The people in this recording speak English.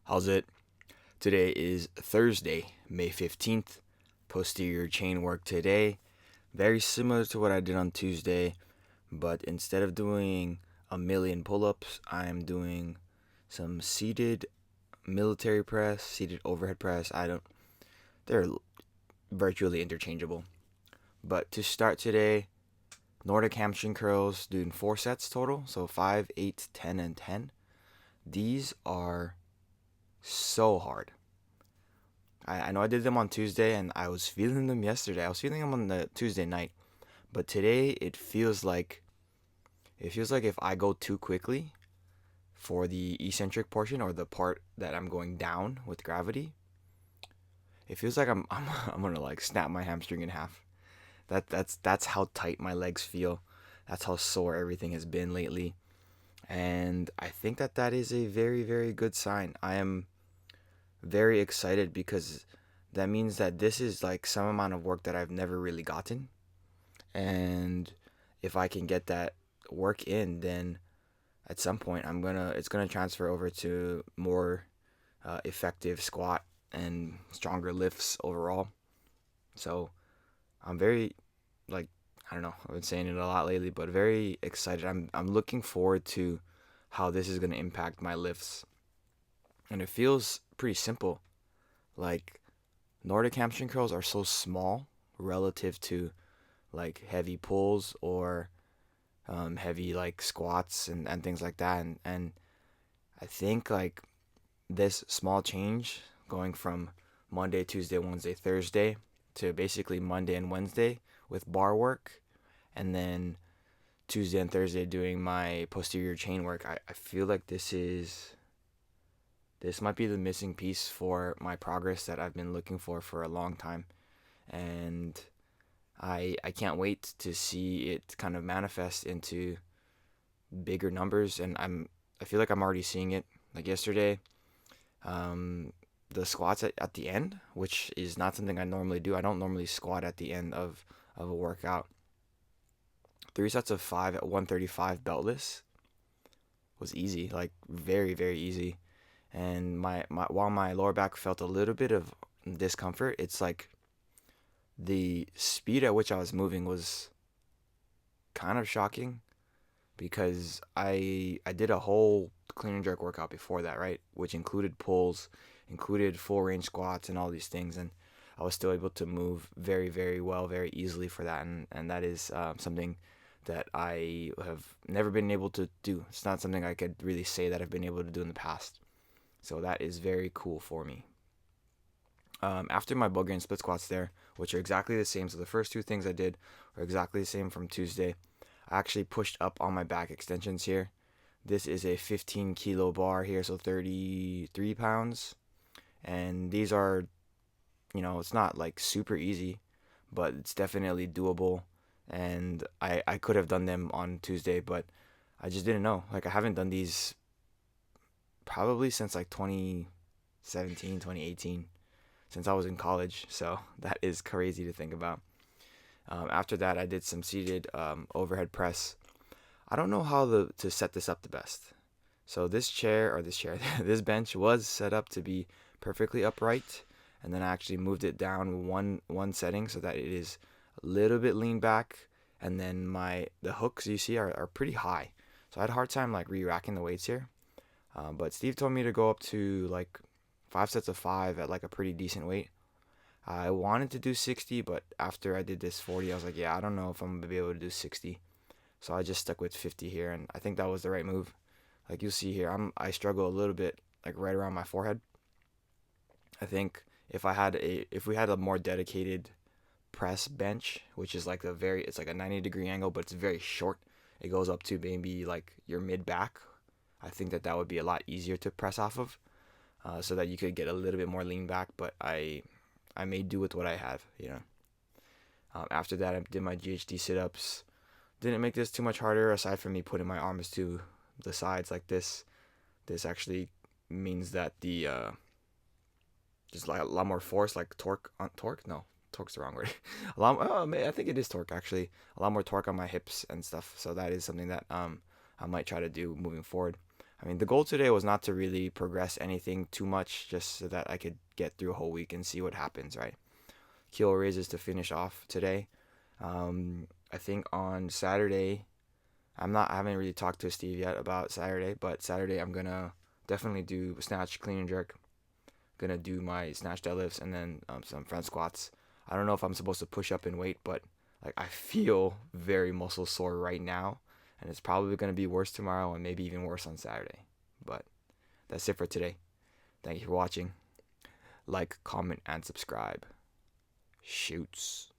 How's it? Today is Thursday, May 15th. Posterior chain work today. Very similar to what I did on Tuesday, but instead of doing a million pull ups, I'm doing some seated military press, seated overhead press. They're virtually interchangeable. But to start today, Nordic hamstring curls, doing 4 sets total. So 5, 8, 10, and 10. These are so hard. I know I did them on Tuesday and I was feeling them yesterday. I was feeling them on the Tuesday night. But today it feels like if I go too quickly for the eccentric portion or the part that I'm going down with gravity, it feels like I'm gonna like snap my hamstring in half. That's how tight my legs feel. That's how sore everything has been lately. And I think that is a very, very good sign. I am very excited because that means that this is like some amount of work that I've never really gotten. And if I can get that work in, then at some point it's gonna transfer over to more effective squat and stronger lifts overall. So I'm very like I don't know, I've been saying it a lot lately, but very excited. I'm looking forward to how this is gonna impact my lifts. And it feels pretty simple. Like Nordic hamstring curls are so small relative to like heavy pulls or heavy like squats and things like that. And I think like this small change going from Monday, Tuesday, Wednesday, Thursday to basically Monday and Wednesday with bar work, and then Tuesday and Thursday doing my posterior chain work. I feel like this might be the missing piece for my progress that I've been looking for a long time. And I can't wait to see it kind of manifest into bigger numbers. And I feel like I'm already seeing it. Like yesterday, um, the squats at the end, which is not something I normally do. I don't normally squat at the end of a workout. 3 sets of 5 at 135 beltless was easy, like very, very easy. And my while my lower back felt a little bit of discomfort, it's like the speed at which I was moving was kind of shocking because I did a whole clean and jerk workout before that, right? Which included pulls, included full range squats and all these things, and I was still able to move very, very well, very easily for that, and that is something that I have never been able to do. It's not something I could really say that I've been able to do in the past. So that is very cool for me. After my Bulgarian split squats there, which are exactly the same, so the first two things I did are exactly the same from Tuesday. I actually pushed up on my back extensions here. This is a 15 kilo bar here, so 33 pounds. And these are, it's not like super easy, but it's definitely doable. And I could have done them on Tuesday, but I just didn't know. Like, I haven't done these probably since like 2017, 2018, since I was in college. So that is crazy to think about. After that, I did some seated overhead press. I don't know how to set this up the best. So this bench was set up to be perfectly upright, and then I actually moved it down one setting so that it is a little bit lean back, and then the hooks you see are pretty high. So I had a hard time like re-racking the weights here. But Steve told me to go up to like 5 sets of 5 at like a pretty decent weight. I wanted to do 60, but after I did this 40, I was like, yeah, I don't know if I'm going to be able to do 60. So I just stuck with 50 here, and I think that was the right move. Like you'll see here, I struggle a little bit like right around my forehead. I think if we had a more dedicated press bench, which is like it's like a 90-degree angle, but it's very short. It goes up to maybe like your mid back. I think that would be a lot easier to press off of, so that you could get a little bit more lean back. But I may do with what I have. After that, I did my GHD sit-ups. Didn't make this too much harder, aside from me putting my arms to the sides like this. This actually means that the just like a lot more force, like torque. No, torque's the wrong word. I think it is torque actually. A lot more torque on my hips and stuff. So that is something that I might try to do moving forward. I mean, the goal today was not to really progress anything too much, just so that I could get through a whole week and see what happens, right? Kilo raises to finish off today. I think on Saturday, I haven't really talked to Steve yet about Saturday, but Saturday I'm gonna definitely do snatch, clean and jerk. Gonna do my snatch deadlifts and then some front squats. I don't know if I'm supposed to push up in weight, but like I feel very muscle sore right now, and it's probably gonna be worse tomorrow and maybe even worse on Saturday. But that's it for today. Thank you for watching. Like, comment, and subscribe. Shoots.